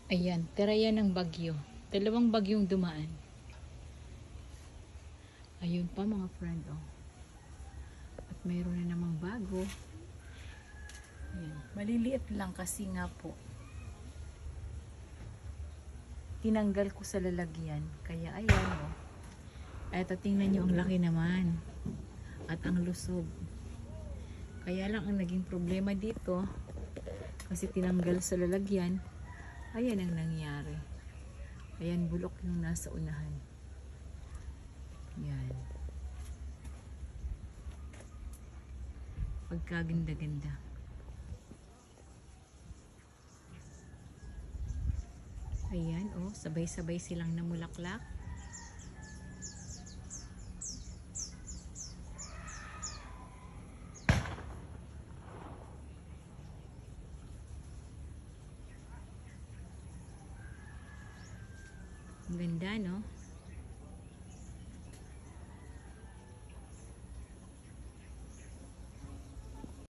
Ayan, tira yan ng bagyo. Dalawang bagyong dumaan. Ayun pa mga friend, oh. At mayroon na namang bago. Ayan. Maliliit lang kasi nga po. Tinanggal ko sa lalagyan. Kaya ayan, oh. Eto, tingnan nyo, ang laki naman. At ang lusog. Kaya lang ang naging problema dito, kasi tinanggal sa lalagyan, ayan ang nangyari. Ayan, bulok yung nasa unahan. Yan. Pagkaganda-ganda. Ayan, oh, sabay-sabay silang namulaklak. Ang ganda, no?